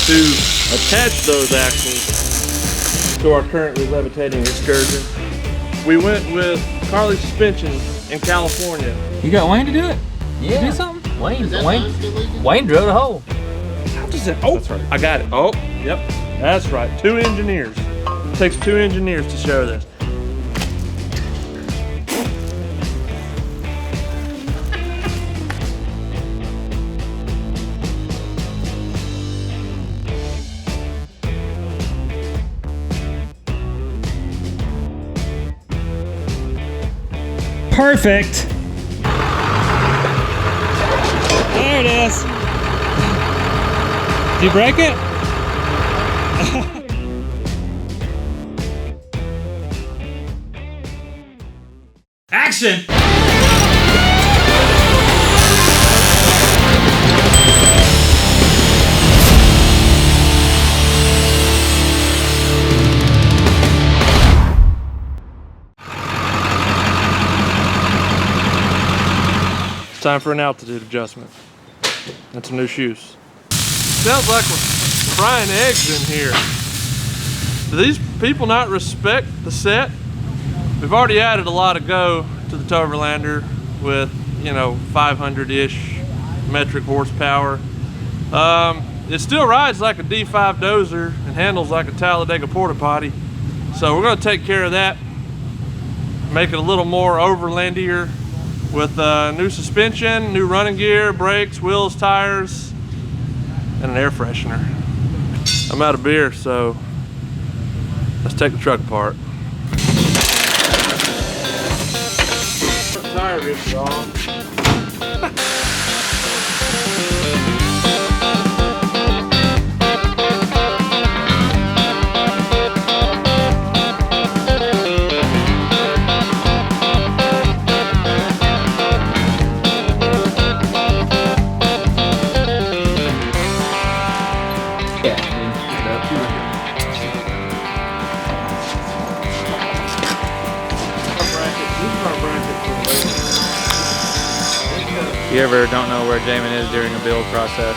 to attach those axles to our currently levitating Excursion, we went with Carli Suspension in California. You got Wayne to do it? Yeah. Do something? Wayne drilled a hole. How does that? Oh, that's right. I got it. Oh, yep. That's right. 2 engineers. It takes 2 engineers to show this. Perfect. There it is. Did you break it? Action! It's time for an altitude adjustment and some new shoes. Sounds like we're frying eggs in here. Do these people not respect the set? We've already added a lot of go to the Towverlander with, you know, 500-ish metric horsepower. It still rides like a D5 dozer and handles like a Talladega porta potty. So we're gonna take care of that, make it a little more overlandier with new suspension, new running gear, brakes, wheels, tires, and an air freshener. I'm out of beer, so let's take the truck apart. Tire rips off. If you ever don't know where Jamin is during a build process,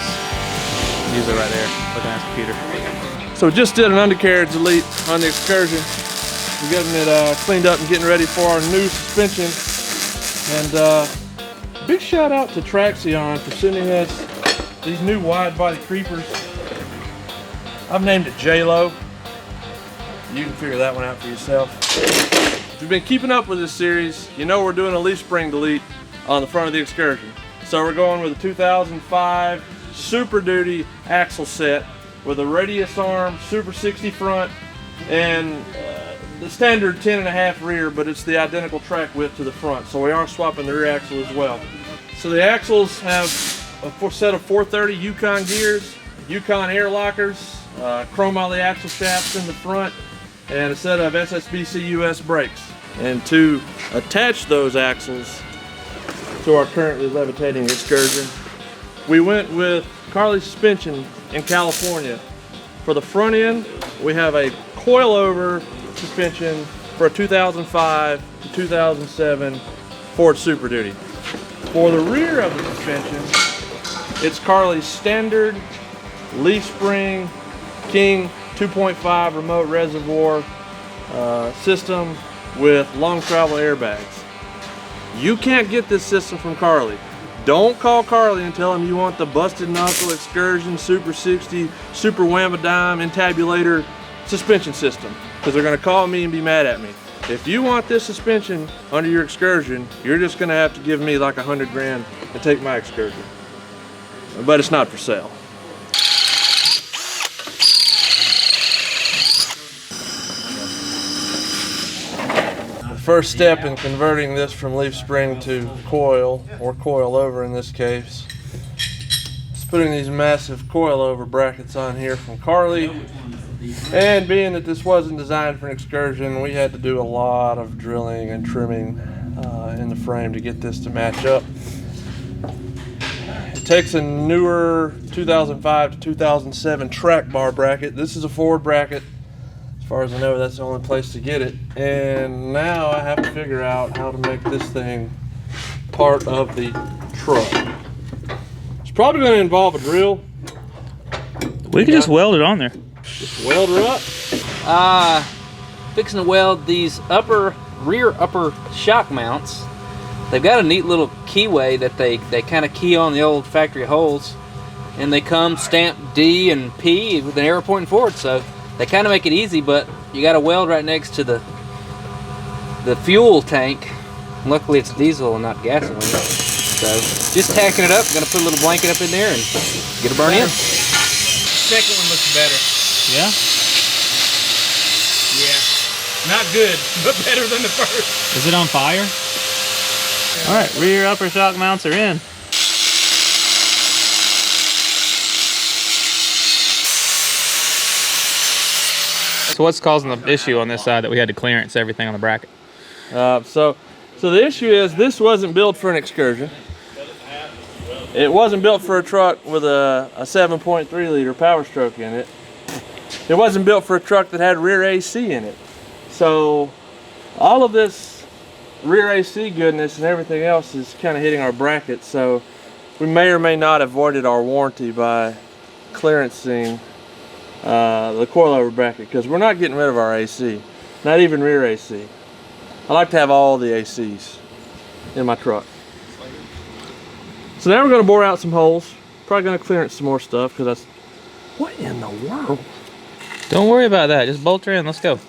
usually right there, looking at his computer. So we just did an undercarriage delete on the Excursion. We're getting it cleaned up and getting ready for our new suspension. And big shout out to Traxion for sending us these new wide body creepers. I've named it J-Lo. You can figure that one out for yourself. If you've been keeping up with this series, you know we're doing a leaf spring delete on the front of the Excursion. So we're going with a 2005 Super Duty axle set with a radius arm, Super 60 front, and the standard 10.5 rear, but it's the identical track width to the front. So we are swapping the rear axle as well. So the axles have a set of 430 Yukon gears, Yukon air lockers, chrome ollie axle shafts in the front, and a set of SSBC US brakes. And to attach those axles to our currently levitating Excursion, we went with Carli Suspension in California. For the front end, we have a coilover suspension for a 2005 to 2007 Ford Super Duty. For the rear of the suspension, it's Carli's standard leaf spring King 2.5 remote reservoir system with long travel airbags. You can't get this system from Carli. Don't call Carli and tell them you want the busted knuckle Excursion Super 60 Super Whammadime Intabulator suspension system, because they're going to call me and be mad at me. If you want this suspension under your Excursion, you're just going to have to give me like 100 grand to take my Excursion. But it's not for sale. First step in converting this from leaf spring to coil, or coilover in this case, is putting these massive coilover brackets on here from Carli. And being that this wasn't designed for an Excursion, we had to do a lot of drilling and trimming in the frame to get this to match up. It takes a newer 2005 to 2007 track bar bracket. This is a Ford bracket. As far as I know, that's the only place to get it. And now I have to figure out how to make this thing part of the truck. It's probably going to involve a drill. We could just weld it on there. Just weld her up. Fixing to weld these rear upper shock mounts. They've got a neat little keyway that they kind of key on the old factory holes, and they come stamped D and P with an arrow pointing forward, so they kind of make it easy, but you got to weld right next to the fuel tank. Luckily it's diesel and not gasoline, so just tacking it up. Gonna put a little blanket up in there and get a burn in. Second one looks better. Yeah? Yeah. Not good, but better than the first. Is it on fire? All right, rear upper shock mounts are in. So what's causing the issue on this side that we had to clearance everything on the bracket? So the issue is this wasn't built for an Excursion. It wasn't built for a truck with a 7.3 liter power stroke in it. It wasn't built for a truck that had rear AC in it. So all of this rear AC goodness and everything else is kind of hitting our bracket. So we may or may not have avoided our warranty by clearancing the coilover bracket, because we're not getting rid of our AC, not even rear AC. I like to have all the ACs in my truck. So now we're going to bore out some holes. Probably going to clearance some more stuff, because that's... What in the world? Don't worry about that. Just bolt her in. Let's go.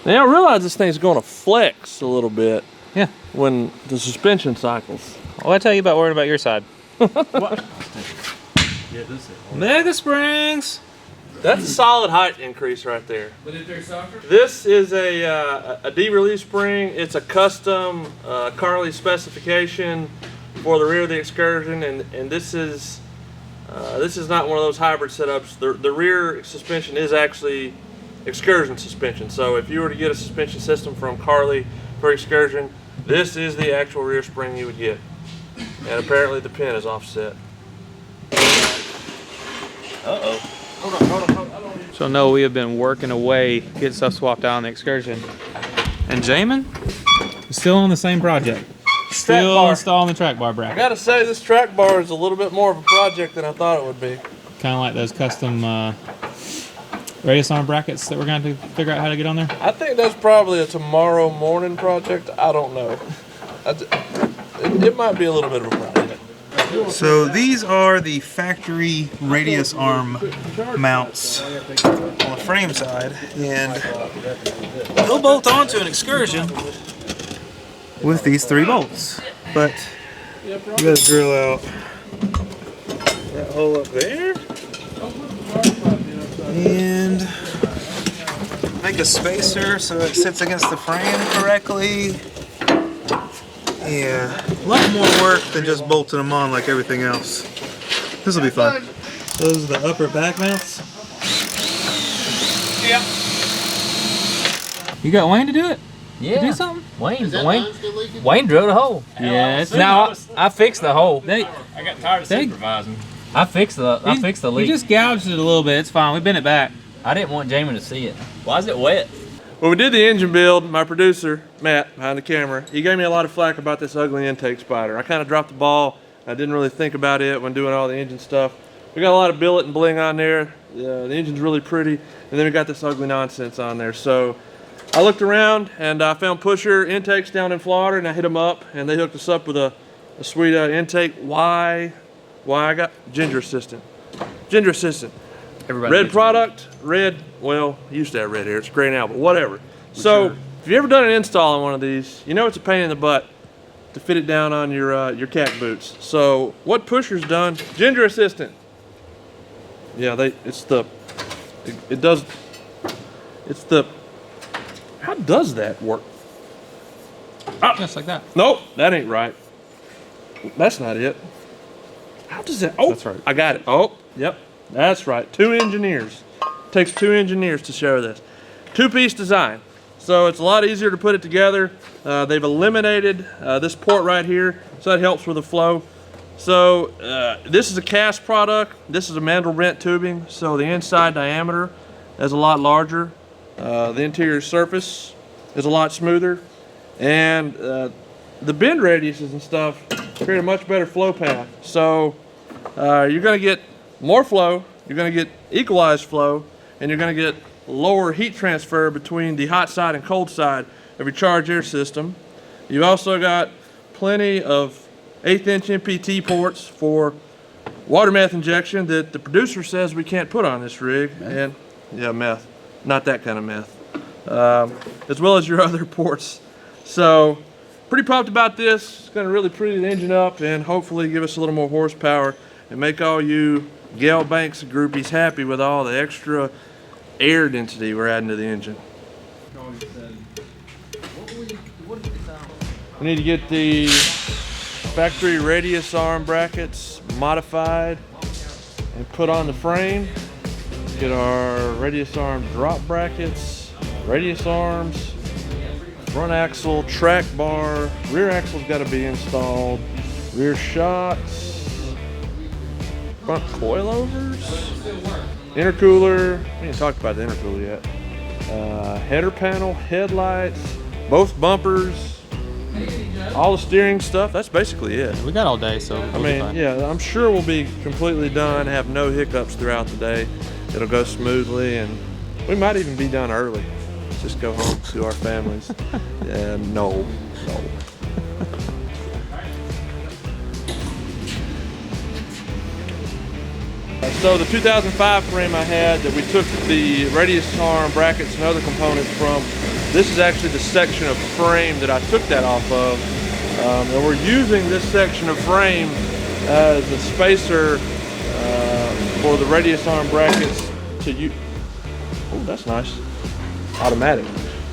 Now I realize this thing's going to flex a little bit. Yeah. When the suspension cycles. Well, I tell you about worrying about your side. What? Mega springs. That's a solid height increase right there. But if they're softer? This is a deaver spring. It's a custom Carli specification for the rear of the Excursion, and this is not one of those hybrid setups. The rear suspension is actually Excursion suspension. So if you were to get a suspension system from Carli for Excursion, this is the actual rear spring you would get. And apparently the pin is offset. Uh-oh. Hold on. So no, we have been working away, getting stuff swapped out on the Excursion. And Jamin is still on the same project. Still installing the track bar I bracket. gotta say, this track bar is a little bit more of a project than I thought it would be. Kind of like those custom radius arm brackets that we're going to figure out how to get on there. I think that's probably a tomorrow morning project. I don't know. It might be a little bit of a project. So these are the factory radius arm mounts on the frame side, and they'll bolt onto an Excursion with these 3 bolts. But you gotta drill out that hole up there and make a spacer so it sits against the frame correctly. Yeah, a lot more work than just bolting them on like everything else. This will be fun. Those are the upper back mounts. Yeah. You got Wayne to do it? Yeah. To do something? Wayne drilled a hole. Yes. Now I fixed the hole. I got tired of supervising. I fixed the leak. You just gouged it a little bit. It's fine. We bent it back. I didn't want Jamin to see it. Why is it wet? When we did the engine build, my producer, Matt, behind the camera, he gave me a lot of flack about this ugly intake spider. I kind of dropped the ball. I didn't really think about it when doing all the engine stuff. We got a lot of billet and bling on there. The engine's really pretty. And then we got this ugly nonsense on there. So I looked around and I found pusher intakes down in Florida, and I hit them up, and they hooked us up with a sweet intake. Why I got Ginger Assistant. Ginger Assistant. Everybody Red product, red, well, used to have red hair, it's gray now, but whatever. So, if you've ever done an install on one of these, you know it's a pain in the butt to fit it down on your cat boots. So, what Pusher's done, Ginger Assistant. Yeah, how does that work? Oh, just like that. Nope, that ain't right. That's not it. How does that, oh, That's right. I got it. Oh, yep. That's right. 2 engineers. Takes 2 engineers to show this. 2-piece design. So it's a lot easier to put it together. They've eliminated this port right here, so that helps with the flow. So this is a cast product. This is a Mandelbrot tubing, so the inside diameter is a lot larger. The interior surface is a lot smoother. And the bend radiuses and stuff create a much better flow path. So you're going to get more flow you're going to get equalized flow, and you're going to get lower heat transfer between the hot side and cold side of your charge air system. You've also got plenty of 1/8 inch MPT ports for water meth injection that the producer says we can't put on this rig. And yeah, meth, not that kind of meth, as well as your other ports. So pretty pumped about this. It's going to really pretty the engine up and hopefully give us a little more horsepower and make all you Gale Banks groupies happy with all the extra air density we're adding to the engine. We need to get the factory radius arm brackets modified and put on the frame. Get our radius arm drop brackets, radius arms, front axle, track bar, rear axle's got to be installed, rear shocks, front coilovers, intercooler. We didn't talk about the intercooler yet. Header panel, headlights, both bumpers, all the steering stuff. That's basically it. We got all day, so we'll be fine. Yeah, I'm sure we'll be completely done, have no hiccups throughout the day. It'll go smoothly, and we might even be done early. Just go home to our families. Yeah, no. So the 2005 frame I had that we took the radius arm brackets and other components from, this is actually the section of frame that I took that off of. And we're using this section of frame as a spacer for the radius arm brackets to use. Oh, that's nice. Automatic.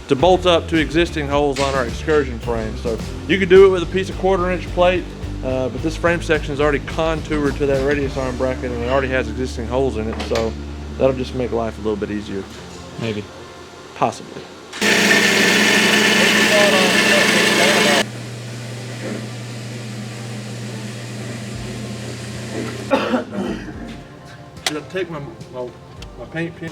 To bolt up to existing holes on our Excursion frame. So you could do it with a piece of 1/4 inch plate, but this frame section is already contoured to that radius arm bracket and it already has existing holes in it. So that'll just make life a little bit easier. Maybe. Possibly. Should I take my paint pen?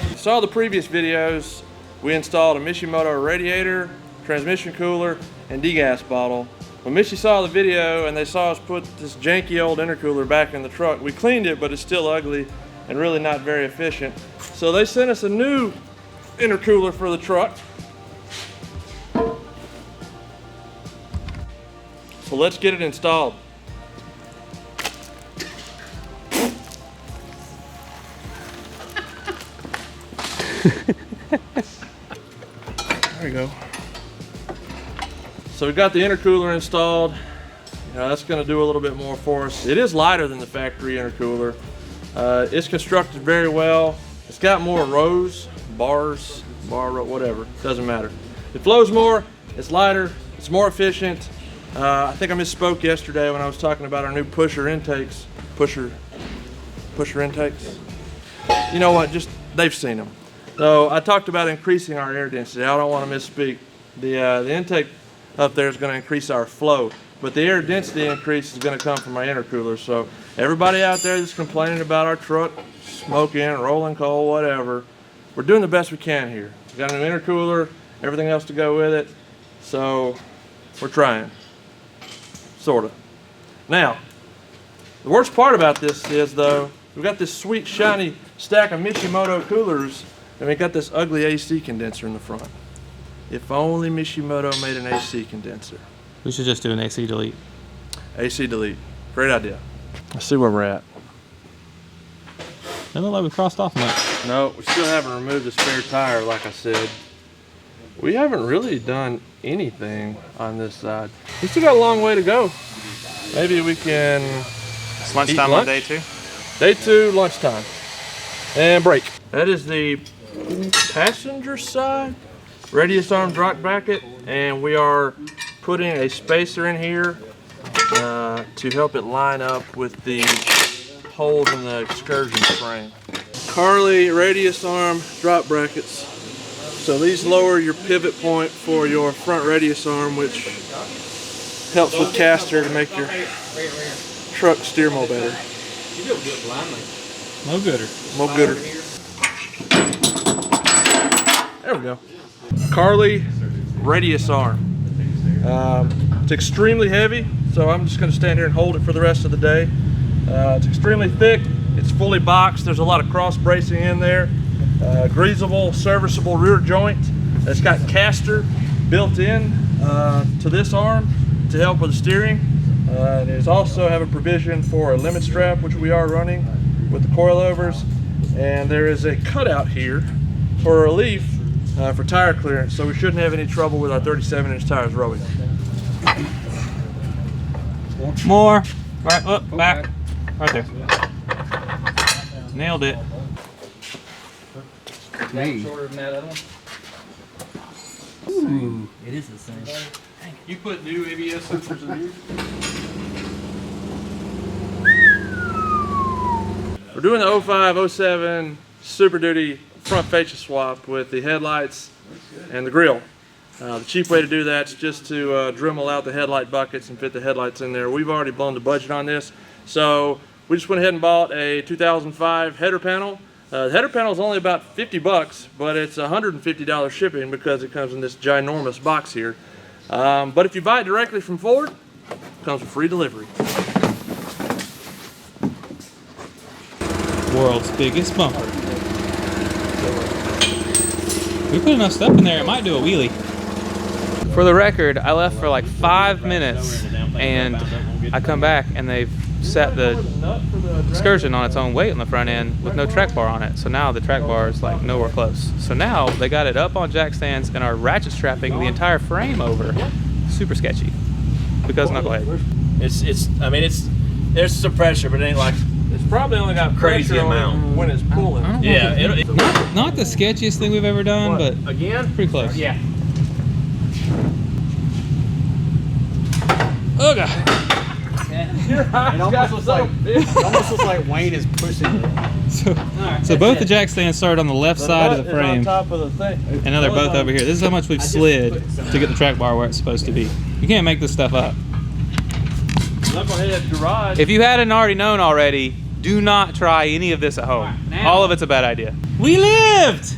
You saw the previous videos. We installed a Mishimoto radiator, transmission cooler, and degas bottle. When Michi saw the video and they saw us put this janky old intercooler back in the truck, we cleaned it, but it's still ugly and really not very efficient. So they sent us a new intercooler for the truck. So let's get it installed. There we go. So we've got the intercooler installed. You know, that's going to do a little bit more for us. It is lighter than the factory intercooler. It's constructed very well. It's got more rows, bars, whatever. Doesn't matter. It flows more. It's lighter. It's more efficient. I think I misspoke yesterday when I was talking about our new pusher intakes. Pusher intakes. You know what? Just they've seen them. So I talked about increasing our air density. I don't want to misspeak. The intake up there is going to increase our flow, but the air density increase is going to come from my intercooler. So everybody out there that's complaining about our truck smoking, rolling coal, whatever, we're doing the best we can here. We've got a new intercooler, everything else to go with it. So we're trying, sort of. Now, the worst part about this is though, we've got this sweet shiny stack of Mishimoto coolers, and we got this ugly AC condenser in the front. If only Mishimoto made an AC condenser. We should just do an AC delete. AC delete. Great idea. Let's see where we're at. Doesn't look like we crossed off much. No, we still haven't removed the spare tire, like I said. We haven't really done anything on this side. We still got a long way to go. Maybe we can... It's lunchtime on day 2? Day 2, lunchtime. And break. That is the passenger side radius arm drop bracket, and we are putting a spacer in here to help it line up with the holes in the Excursion frame. Carli radius arm drop brackets. So these lower your pivot point for your front radius arm, which helps with caster to make your truck steer more better. No gooder. More gooder. There we go. Carli radius arm. It's extremely heavy, so I'm just going to stand here and hold it for the rest of the day. It's extremely thick. It's fully boxed. There's a lot of cross bracing in there. Greasable, serviceable rear joint. It's got caster built in to this arm to help with the steering. And it also have a provision for a limit strap, which we are running with the coilovers. And there is a cutout here for relief for tire clearance, so we shouldn't have any trouble with our 37-inch tires rowing. More. Right, up, back. Right there. Nailed it. Shorter than that other one. Ooh, it is the same. You put new ABS sensors in here? We're doing the 05, 07 Super Duty front fascia swap with the headlights and the grille. The cheap way to do that is just to Dremel out the headlight buckets and fit the headlights in there. We've already blown the budget on this, so we just went ahead and bought a 2005 header panel. The header panel is only about 50 bucks, but it's $150 shipping because it comes in this ginormous box here. But if you buy it directly from Ford, it comes with free delivery. World's biggest bumper. We put enough stuff in there, it might do a wheelie. For the record, I left for like 5 minutes and I come back and they've set the Excursion on its own weight on the front end with no track bar on it. So now the track bar is like nowhere close. So now they got it up on jack stands and are ratchet strapping the entire frame over. Super sketchy because Knucklehead. I mean, there's some pressure, but it ain't like It's probably only got crazy pressure on amount it when it's pulling. yeah. Not the sketchiest thing we've ever done, but Again? pretty close. Yeah. Oh god. It almost looks like Wayne is pushing it. So both the jack stands started on the left side of the frame, on top of the thing. and now they're both over here. This is how much we've slid to get the track bar where it's supposed to be. You can't make this stuff up. Knucklehead Garage. If you hadn't already known already, do not try any of this at home. All of it's a bad idea. We lived!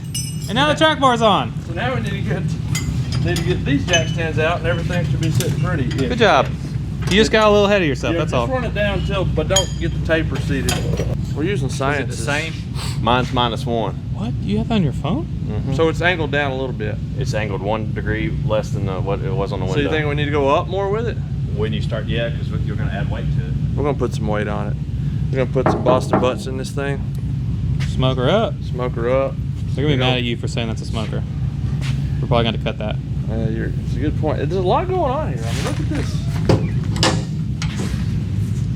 And now the track bar's on. So now we need to get these jack stands out and everything should be sitting pretty. Good job. You just got a little ahead of yourself, that's all. Just run it down but don't get the taper seated. We're using science. the same? Mine's -1. What? You have that on your phone? So it's angled down a little bit. It's angled 1 degree less than what it was on the window. So you think we need to go up more with it? When you start, yeah, because you're going to add weight to it. We're gonna put some weight on it. We're gonna put some Boston butts in this thing. Smoke her up. Smoke her up. They're gonna be mad at you for saying that's a smoker. We're probably gonna cut that. It's a good point. There's a lot going on here. I mean, look at this.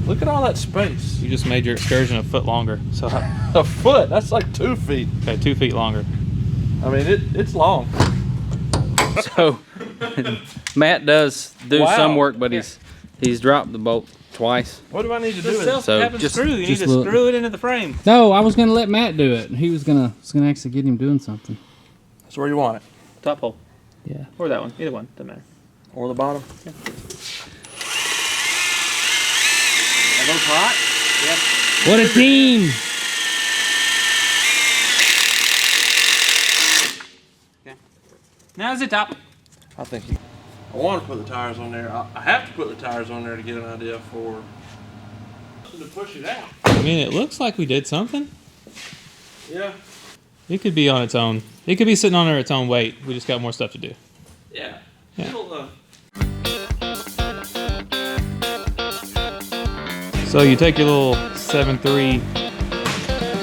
Look at all that space. You just made your Excursion a foot longer. So A foot? That's like 2 feet. okay, 2 feet longer. I mean, it's long. So Matt does do Wow. some work, but he's dropped the bolt twice. What do I need to do The with it? self-tapping just- screw. You need just to look. screw it into the frame. No, I was gonna let Matt do it. He was gonna actually get him doing something. That's where you want it. Top hole. Yeah. Or that one. Either one. Doesn't matter. Or the bottom. Are those hot? What a team! Now's the top. I think I want to put the tires on there. I have to put the tires on there to get an idea for to push it out. I mean, it looks like we did something. Yeah. It could be on its own. It could be sitting on its own weight. We just got more stuff to do. Yeah. Yeah. It'll, So you take your little 7.3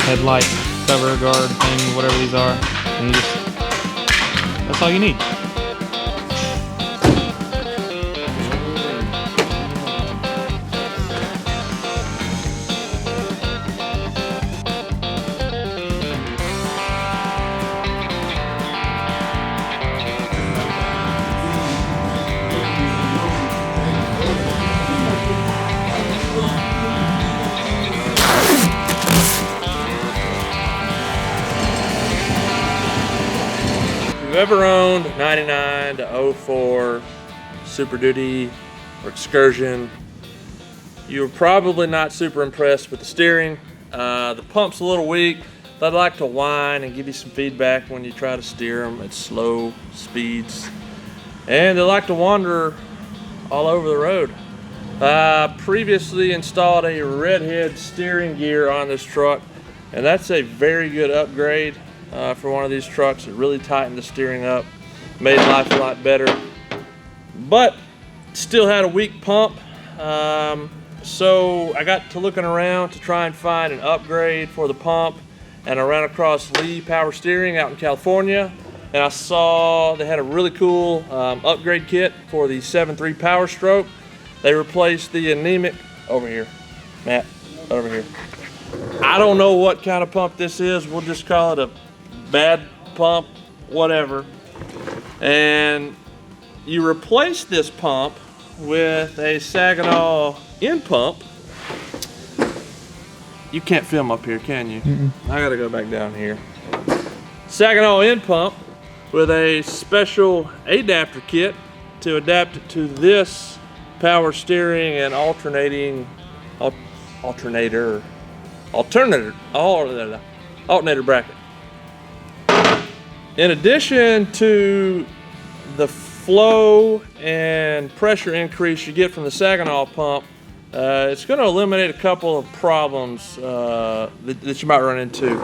headlight cover guard thing, whatever these are, and you just, that's all you need. If you've ever owned 99 to 04 Super Duty or Excursion, you're probably not super impressed with the steering. The pump's a little weak. They'd like to whine and give you some feedback when you try to steer them at slow speeds. And they like to wander all over the road. Previously installed a redhead steering gear on this truck, and that's a very good upgrade for one of these trucks. It really tightened the steering up, made life a lot better, but still had a weak pump. So I got to looking around to try and find an upgrade for the pump, and I ran across Lee Power Steering out in California, and I saw they had a really cool upgrade kit for the 7.3 powerstroke. They replaced the anemic, over here, Matt, over here. I don't know what kind of pump this is. We'll just call it a bad pump, whatever. And you replace this pump with a Saginaw end pump. You can't film up here, can you? I gotta go back down here. Saginaw end pump with a special adapter kit to adapt it to this power steering and alternator bracket. In addition to the flow and pressure increase you get from the Saginaw pump, it's going to eliminate a couple of problems that you might run into.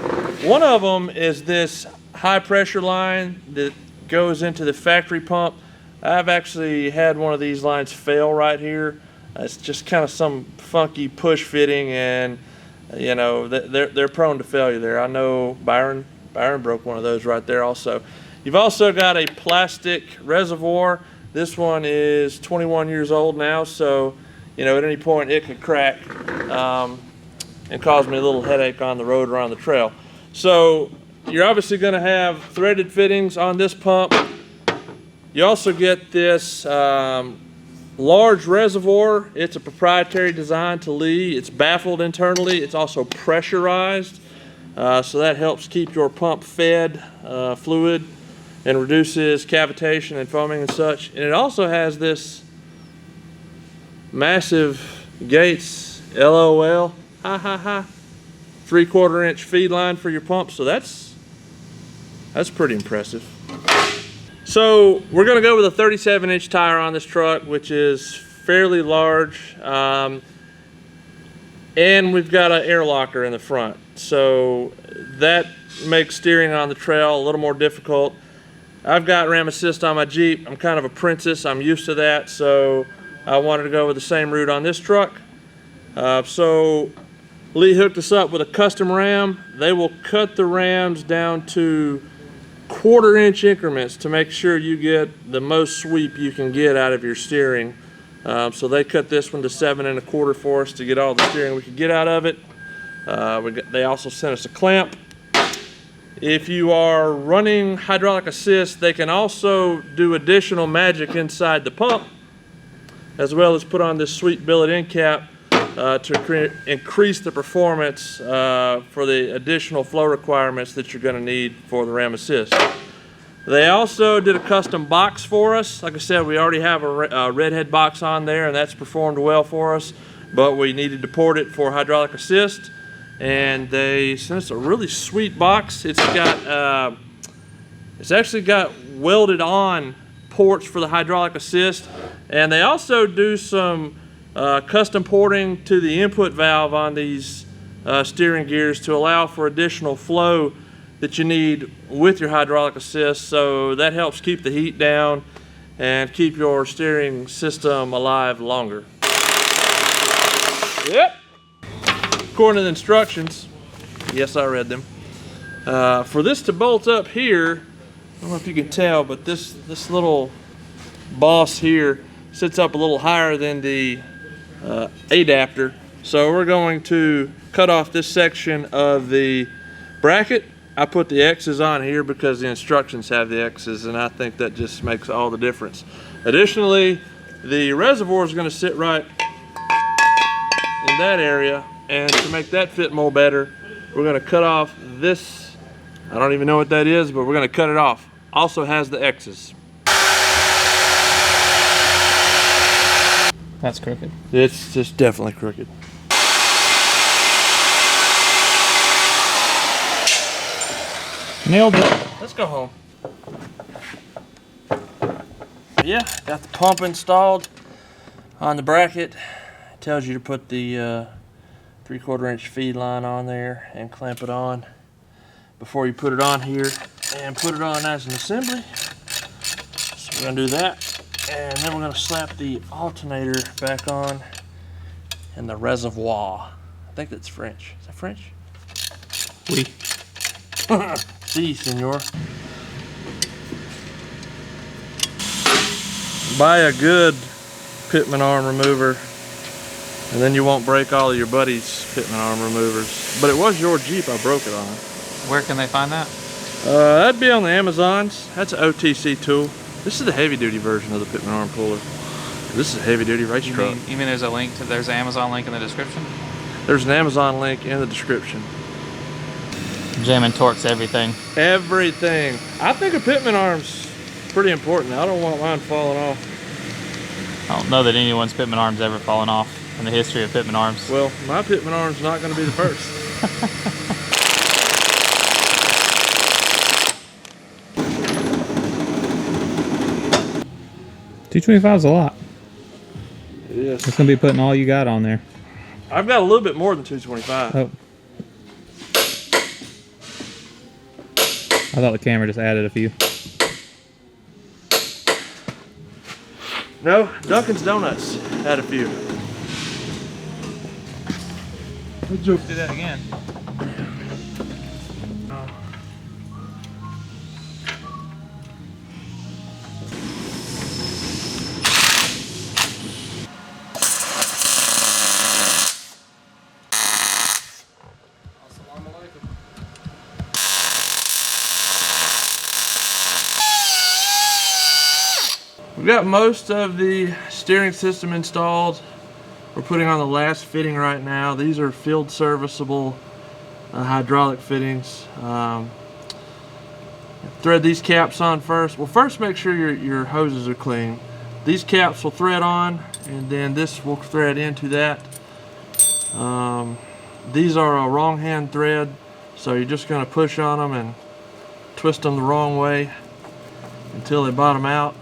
One of them is this high pressure line that goes into the factory pump. I've actually had one of these lines fail right here. It's just kind of some funky push fitting, and you know they're prone to failure there. I know Byron broke one of those right there also. You've also got a plastic reservoir. This one is 21 years old now, so you know at any point it could crack and cause me a little headache on the road or on the trail. So you're obviously going to have threaded fittings on this pump. You also get this large reservoir. It's a proprietary design to Lee. It's baffled internally. It's also pressurized, so that helps keep your pump fed fluid and reduces cavitation and foaming and such. And it also has this massive Gates LOL 3/4 inch feed line for your pump, so that's pretty impressive. So we're going to go with a 37-inch tire on this truck, which is fairly large, and we've got an air locker in the front, so that makes steering on the trail a little more difficult. I've got Ram Assist on my Jeep. I'm kind of a princess. I'm used to that, so I wanted to go with the same route on this truck. So Lee hooked us up with a custom ram. They will cut the rams down to 1/4 inch increments to make sure you get the most sweep you can get out of your steering. So they cut this one to 7 1/4 for us to get all the steering we could get out of it. They also sent us a clamp. If you are running hydraulic assist, they can also do additional magic inside the pump, as well as put on this sweet billet end cap to increase the performance for the additional flow requirements that you're going to need for the Ram Assist. They also did a custom box for us. Like I said, we already have a redhead box on there, and that's performed well for us, but we needed to port it for hydraulic assist, and they sent us a really sweet box. It's actually got welded on ports for the hydraulic assist, and they also do some custom porting to the input valve on these steering gears to allow for additional flow that you need with your hydraulic assist, so that helps keep the heat down and keep your steering system alive longer. Yep. According to the instructions, yes, I read them. For this to bolt up here, I don't know if you can tell, but this little boss here sits up a little higher than the adapter. So we're going to cut off this section of the bracket. I put the X's on here because the instructions have the X's, and I think that just makes all the difference. Additionally, the reservoir is going to sit right in that area, and to make that fit more better, we're going to cut off this. I don't even know what that is, but we're going to cut it off. Also has the X's. That's crooked. It's just definitely crooked. Nailed it. Let's go home. Yeah, got the pump installed on the bracket. tells you to put the 3/4 inch feed line on there and clamp it on before you put it on here and put it on as an assembly. So we're gonna do that, and then we're gonna slap the alternator back on and the reservoir. I think that's French. Is that French? Oui. Si, senor. Buy a good pitman arm remover, and then you won't break all of your buddies' pitman arm removers. But it was your Jeep I broke it on. Where can they find that? That'd be on the Amazons. That's an OTC tool. This is the heavy duty version of the pitman arm puller. This is a heavy duty race truck. You mean there's a link to, there's an Amazon link in the description? There's an Amazon link in the description. Jamming torques everything. Everything. I think a pitman arm's pretty important. I don't want mine falling off. I don't know that anyone's pitman arm's ever fallen off in the history of pitman arms. Well, my pitman arm's not going to be the first. 225 is a lot. It is. It's gonna be putting all you got on there. I've got a little bit more than 225. Oh. I thought the camera just added a few. No, Dunkin's Donuts had a few. Let's do that again. We've got most of the steering system installed. We're putting on the last fitting right now. These are field serviceable hydraulic fittings. Thread these caps on first. Well, first make sure your hoses are clean. These caps will thread on, and then this will thread into that. These are a wrong hand thread, so you're just going to push on them and twist them the wrong way until they bottom out,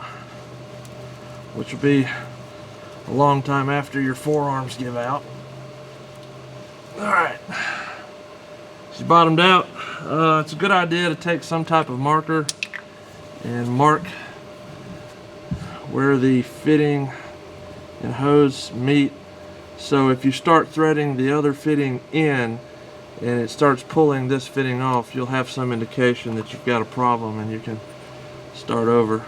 which will be a long time after your forearms give out. Alright, she's bottomed out. It's a good idea to take some type of marker and mark where the fitting and hose meet, so if you start threading the other fitting in and it starts pulling this fitting off, you'll have some indication that you've got a problem and you can start over.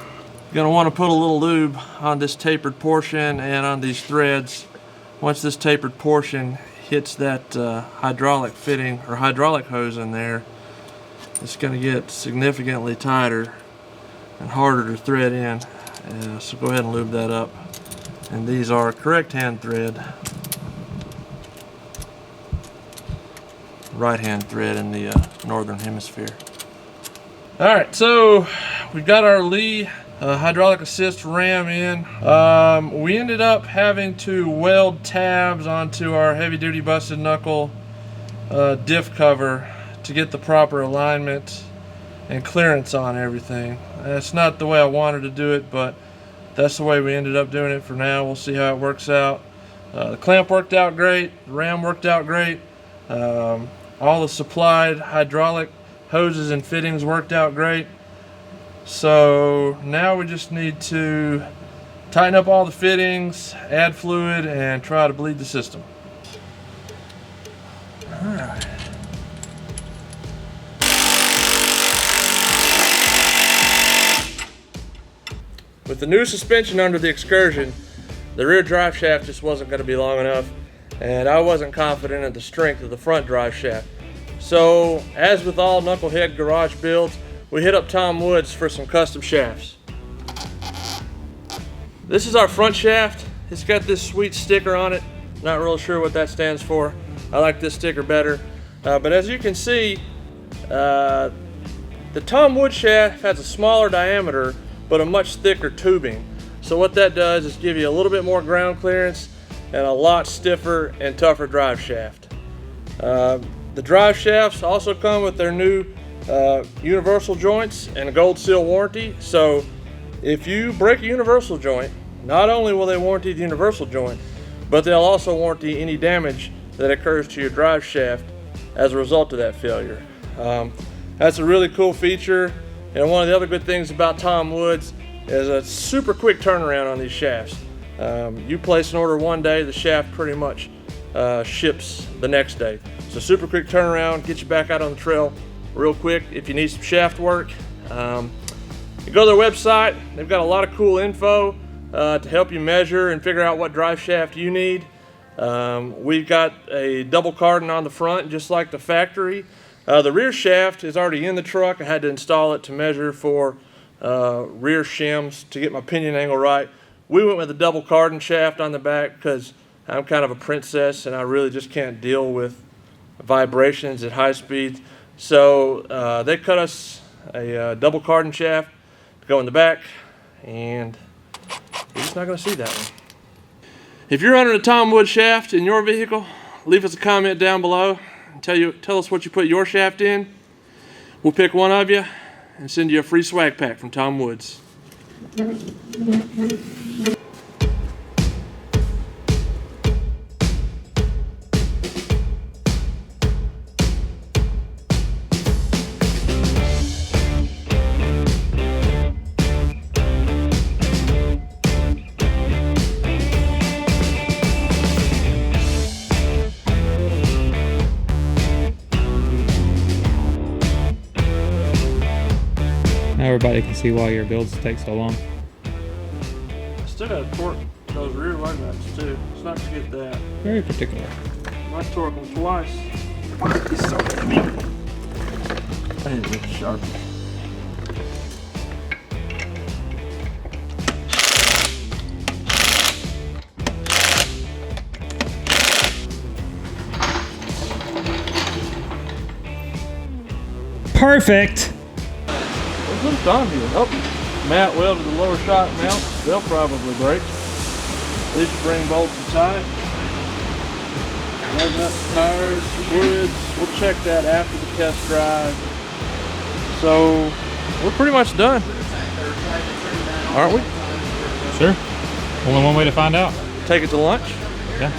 You're going to want to put a little lube on this tapered portion and on these threads. Once this tapered portion hits that hydraulic fitting or hydraulic hose in there, it's going to get significantly tighter and harder to thread in. So go ahead and lube that up. And these are correct hand thread, right hand thread in the northern hemisphere. Alright, so we've got our Lee hydraulic assist ram in. We ended up having to weld tabs onto our heavy duty busted knuckle diff cover to get the proper alignment and clearance on everything. That's not the way I wanted to do it, but that's the way we ended up doing it for now. We'll see how it works out. The clamp worked out great, the ram worked out great, all the supplied hydraulic hoses and fittings worked out great. So now we just need to tighten up all the fittings, add fluid, and try to bleed the system. Alright. With the new suspension under the Excursion, the rear drive shaft just wasn't going to be long enough, and I wasn't confident in the strength of the front drive shaft. So, as with all Knucklehead Garage builds, we hit up Tom Woods for some custom shafts. This is our front shaft. It's got this sweet sticker on it. Not real sure what that stands for. I like this sticker better. But as you can see, the Tom Woods shaft has a smaller diameter, but a much thicker tubing. So what that does is give you a little bit more ground clearance and a lot stiffer and tougher drive shaft. The drive shafts also come with their new universal joints and a gold seal warranty. So if you break a universal joint, not only will they warranty the universal joint, but they'll also warranty any damage that occurs to your drive shaft as a result of that failure. That's a really cool feature, and one of the other good things about Tom Woods is a super quick turnaround on these shafts. You place an order one day, the shaft pretty much ships the next day. So super quick turnaround, get you back out on the trail real quick. If you need some shaft work, you go to their website. They've got a lot of cool info to help you measure and figure out what drive shaft you need. We've got a double cardan on the front, just like the factory. The rear shaft is already in the truck. I had to install it to measure for rear shims to get my pinion angle right. We went with a double cardan shaft on the back because I'm kind of a princess and I really just can't deal with vibrations at high speeds. So they cut us a double cardan shaft to go in the back, and you're just not going to see that one. If you're running a Tom Woods shaft in your vehicle, leave us a comment down below and tell us what you put your shaft in. We'll pick one of you and send you a free swag pack from Tom Woods. Now everybody can see why your builds take so long. I still got to torque those rear lug nuts too. Let's not forget that. Very particular. I torque them twice. It's so heavy. That is really sharp. Perfect. What's this on here? Oh, Matt welded the lower shock mount. They'll probably break. Leaf spring bolts inside. Lug nuts, tires, woods. We'll check that after the test drive. So we're pretty much done, aren't we? Sure. Only one way to find out. Take it to lunch. Yeah.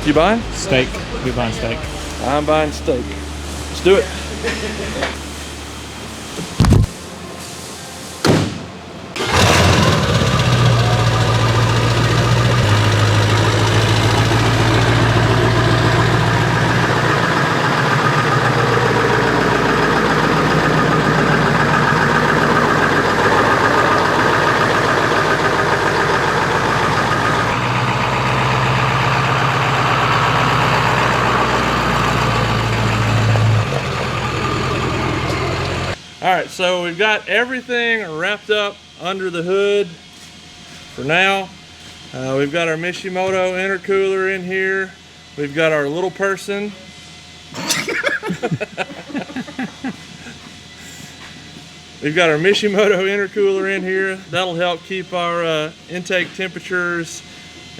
You buying? Steak. We buying steak. I'm buying steak. Let's do it. Alright, so we've got everything wrapped up under the hood for now. We've got our Mishimoto intercooler in here. We've got our little person. We've got our Mishimoto intercooler in here. That'll help keep our intake temperatures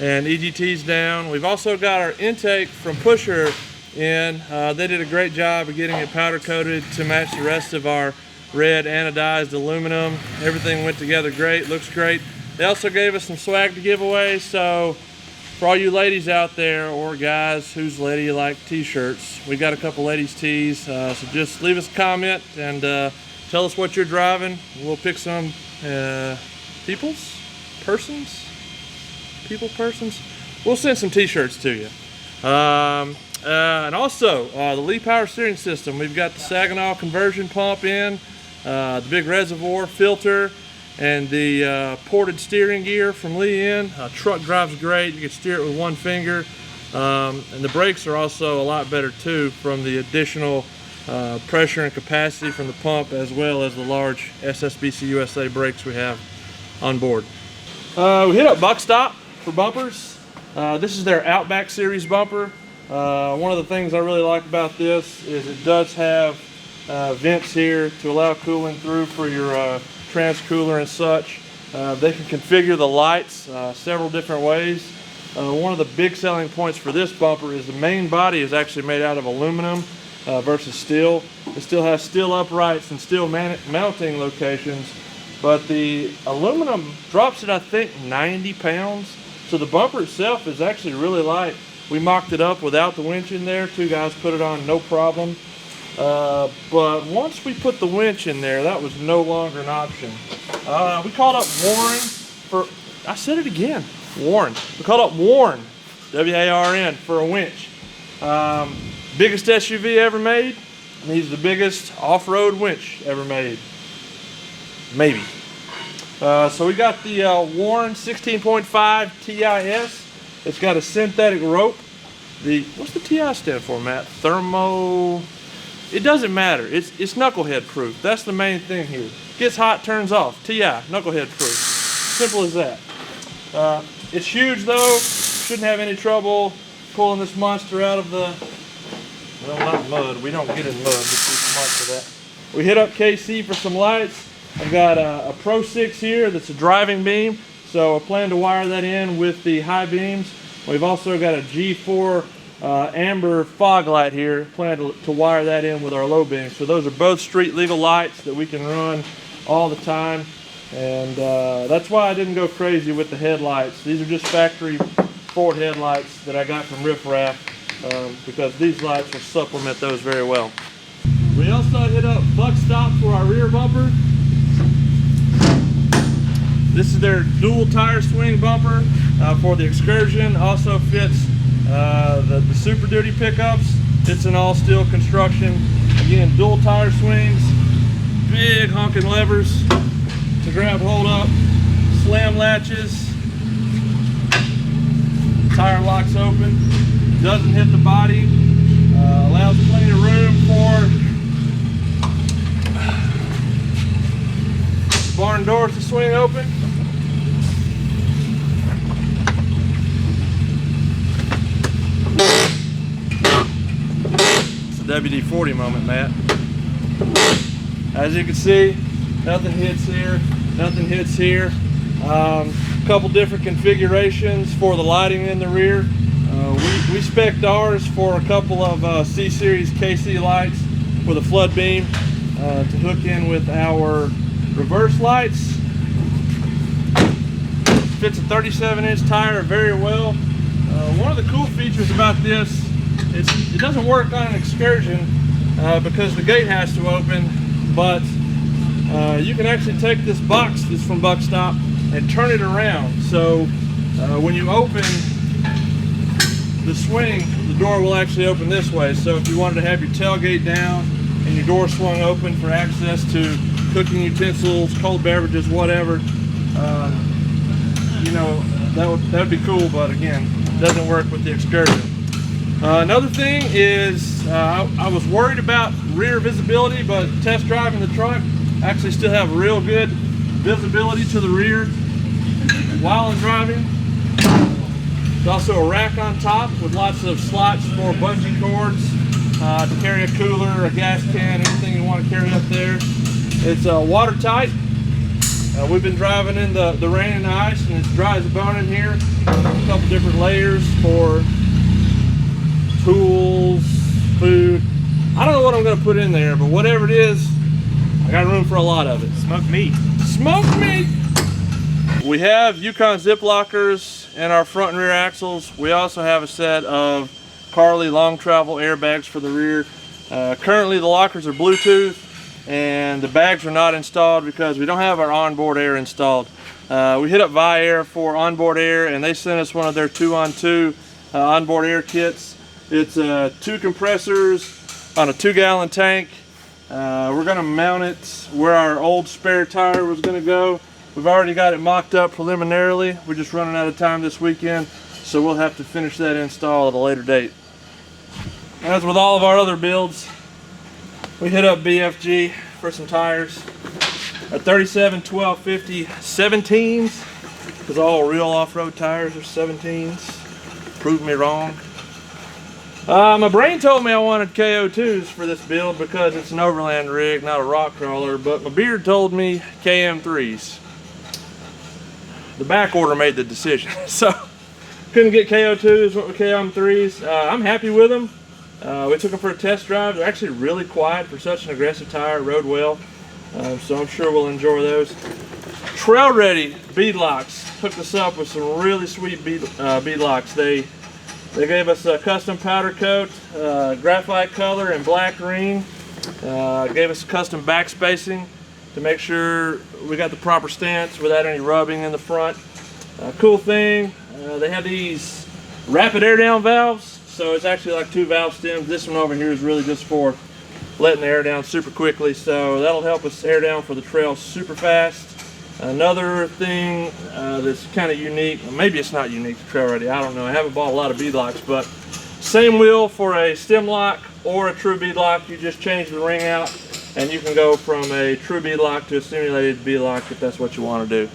and EGTs down. We've also got our intake from Pusher in. They did a great job of getting it powder coated to match the rest of our red anodized aluminum. Everything went together great, looks great. They also gave us some swag to give away, so for all you ladies out there, or guys whose lady you like t-shirts, we got a couple ladies tees, so just leave us a comment and tell us what you're driving. We'll pick some persons. We'll send some t-shirts to you. And also the Lee power steering system. We've got the Saginaw conversion pump in, the big reservoir filter, and the ported steering gear from Lee in. Truck drives great. You can steer it with one finger, and the brakes are also a lot better too from the additional pressure and capacity from the pump, as well as the large SSBC USA brakes we have on board. We hit up Buckstop for bumpers. This is their Outback Series bumper. One of the things I really like about this is it does have vents here to allow cooling through for your transcooler and such. They can configure the lights several different ways. One of the big selling points for this bumper is the main body is actually made out of aluminum versus steel. It still has steel uprights and steel mounting locations, but the aluminum drops it, I think, 90 pounds. So the bumper itself is actually really light. We mocked it up without the winch in there. 2 guys put it on, no problem. But once we put the winch in there, that was no longer an option. We called up Warren for, I said it again, Warren. We called up Warren, W-A-R-N, for a winch. Biggest SUV ever made, and he's the biggest off-road winch ever made. Maybe. So we got the Warren 16.5 TIS. It's got a synthetic rope. What's the TI stand for, Matt? Thermo... It doesn't matter. It's knucklehead proof. That's the main thing here. Gets hot, turns off. TI, knucklehead proof. Simple as that. It's huge though. Shouldn't have any trouble pulling this monster out of the, well, not mud. We don't get in mud. Just too smart for that. We hit up KC for some lights. I've got a Pro 6 here that's a driving beam. So I plan to wire that in with the high beams. We've also got a G4 amber fog light here. Plan to wire that in with our low beams. So those are both street legal lights that we can run all the time. And that's why I didn't go crazy with the headlights. These are just factory Ford headlights that I got from Riff Raff because these lights will supplement those very well. We also hit up Buckstop for our rear bumper. This is their dual tire swing bumper for the Excursion. Also fits the Super Duty pickups. It's an all steel construction. Again, dual tire swings, big honking levers to grab hold up, slam latches, tire locks open, doesn't hit the body, allows plenty of room for barn doors to swing open. It's a WD-40 moment, Matt. As you can see, nothing hits here, nothing hits here. A couple different configurations for the lighting in the rear. We spec'd ours for a couple of C-Series KC lights with a flood beam to hook in with our reverse lights. Fits a 37-inch tire very well. One of the cool features about this, it doesn't work on an Excursion because the gate has to open, but you can actually take this box that's from Buckstop and turn it around. So when you open the swing, the door will actually open this way. So if you wanted to have your tailgate down and your door swung open for access to cooking utensils, cold beverages, whatever, you know, that would be cool, but again, it doesn't work with the Excursion. Another thing is I was worried about rear visibility, but test driving the truck, I actually still have real good visibility to the rear while I'm driving. There's also a rack on top with lots of slots for bungee cords to carry a cooler, a gas can, anything you want to carry up there. It's watertight. We've been driving in the rain and the ice, and it's dry as a bone in here. A couple different layers for tools, food. I don't know what I'm going to put in there, but whatever it is, I got room for a lot of it. Smoked meat. Smoked meat! We have Yukon zip lockers in our front and rear axles. We also have a set of Carli long travel airbags for the rear. Currently the lockers are Bluetooth and the bags are not installed because we don't have our onboard air installed. We hit up Viair for onboard air, and they sent us one of their 2-on-2 onboard air kits. It's 2 compressors on a 2-gallon tank. We're going to mount it where our old spare tire was going to go. We've already got it mocked up preliminarily. We're just running out of time this weekend, so we'll have to finish that install at a later date. As with all of our other builds, we hit up BFG for some tires. A 37 1250 17s, because all real off-road tires are 17s. Prove me wrong. My brain told me I wanted KO2s for this build because it's an Overland rig, not a rock crawler, but my beard told me KM3s. The back order made the decision, so couldn't get KO2s, went with KM3s. I'm happy with them. We took them for a test drive. They're actually really quiet for such an aggressive tire, rode well, so I'm sure we'll enjoy those. Trail Ready Beadlocks hooked us up with some really sweet beadlocks. They gave us a custom powder coat, graphite color and black ring. Gave us custom back spacing to make sure we got the proper stance without any rubbing in the front. Cool thing, they have these rapid air down valves, so it's actually like 2 valve stems. This one over here is really just for letting the air down super quickly, so that'll help us air down for the trail super fast. Another thing that's kind of unique, maybe it's not unique to Trail Ready, I don't know, I haven't bought a lot of beadlocks, but same wheel for a stem lock or a true beadlock. You just change the ring out and you can go from a true beadlock to a simulated beadlock if that's what you want to do.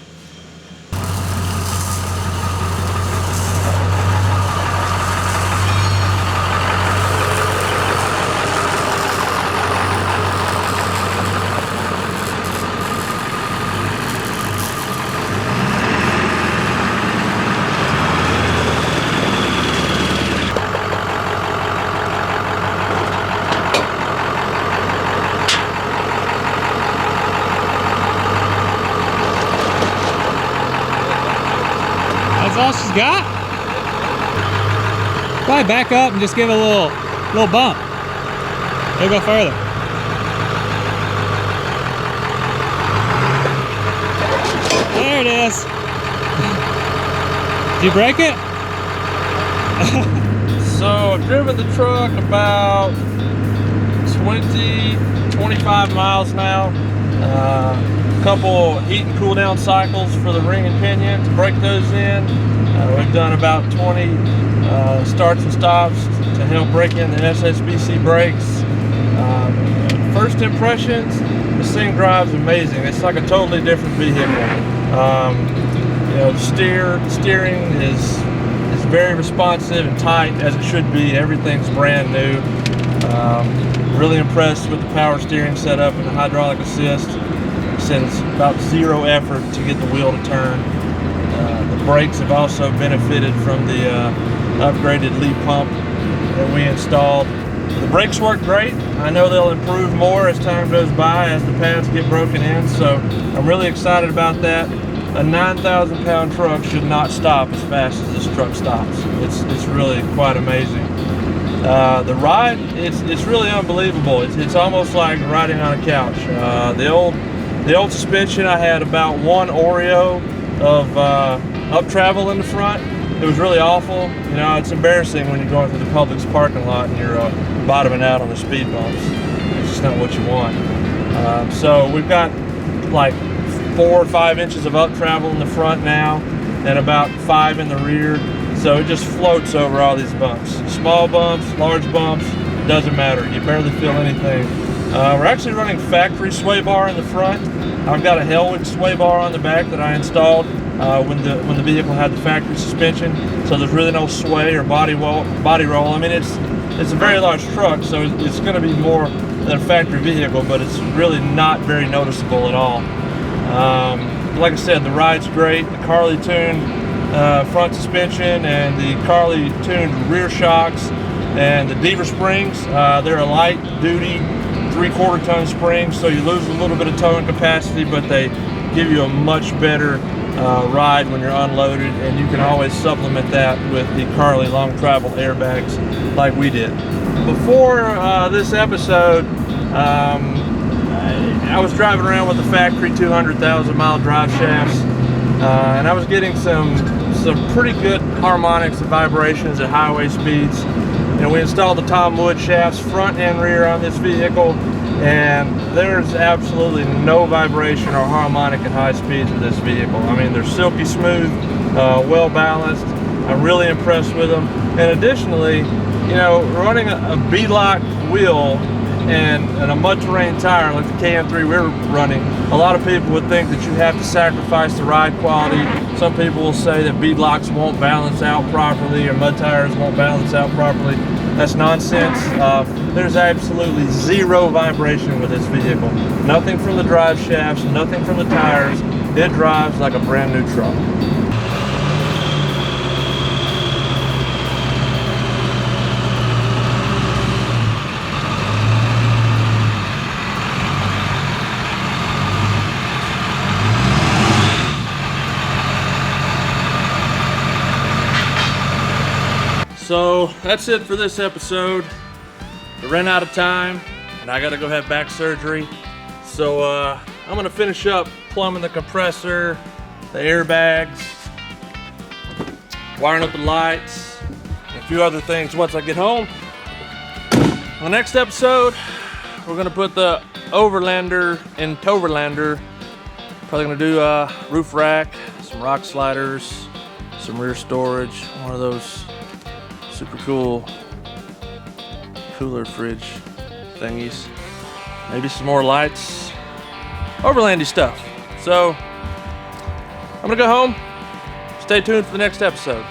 That's all she's got? Probably back up and just give it a little bump. It'll go further. There it is. Did you break it? So I've driven the truck about 25 miles now. Couple heat and cool down cycles for the ring and pinion to break those in. We've done about 20 starts and stops to help break in the SSBC brakes. First impressions, this thing drives amazing. It's like a totally different vehicle. You know, the steering is very responsive and tight as it should be. Everything's brand new. Really impressed with the power steering setup and the hydraulic assist. It's about 0 effort to get the wheel to turn. The brakes have also benefited from the upgraded lead pump that we installed. The brakes work great. I know they'll improve more as time goes by, as the pads get broken in, so I'm really excited about that. A 9,000 pound truck should not stop as fast as this truck stops. It's really quite amazing. The ride, it's really unbelievable. It's almost like riding on a couch. The old suspension, I had about 1 Oreo of up travel in the front. It was really awful. You know, it's embarrassing when you're going through the Publix parking lot and you're bottoming out on the speed bumps. It's just not what you want. So we've got like 4 or 5 inches of up travel in the front now and about 5 in the rear. So it just floats over all these bumps. Small bumps, large bumps, doesn't matter. You barely feel anything. We're actually running factory sway bar in the front. I've got a Hellwick sway bar on the back that I installed when the vehicle had the factory suspension. So there's really no sway or body roll. I mean, it's a very large truck, so it's going to be more than a factory vehicle, but it's really not very noticeable at all. Like I said, the ride's great. The Carli tuned front suspension and the Carli tuned rear shocks and the deaver springs. They're a light duty 3/4 ton springs, so you lose a little bit of towing capacity, but they give you a much better ride when you're unloaded, and you can always supplement that with the Carli long travel airbags like we did. Before this episode, I was driving around with the factory 200,000 mile drive shafts, and I was getting some pretty good harmonics and vibrations at highway speeds. You know, we installed the Tom Wood shafts front and rear on this vehicle, and there's absolutely no vibration or harmonic at high speeds with this vehicle. I mean, they're silky smooth, well balanced. I'm really impressed with them. And additionally, you know, running a beadlock wheel and a mud terrain tire like the KM3 we're running, a lot of people would think that you have to sacrifice the ride quality. Some people will say that beadlocks won't balance out properly or mud tires won't balance out properly. That's nonsense. There's absolutely 0 vibration with this vehicle. Nothing from the drive shafts, nothing from the tires. It drives like a brand new truck. that's it for this episode. I ran out of time, and I gotta go have back surgery. So I'm gonna finish up plumbing the compressor, the airbags, wiring up the lights, and a few other things once I get home. On the next episode, we're gonna put the Overlander in Towverlander. Probably gonna do a roof rack, some rock sliders, some rear storage, one of those super cool cooler fridge thingies. Maybe some more lights, overlandy stuff. So I'm gonna go home. Stay tuned for the next episode.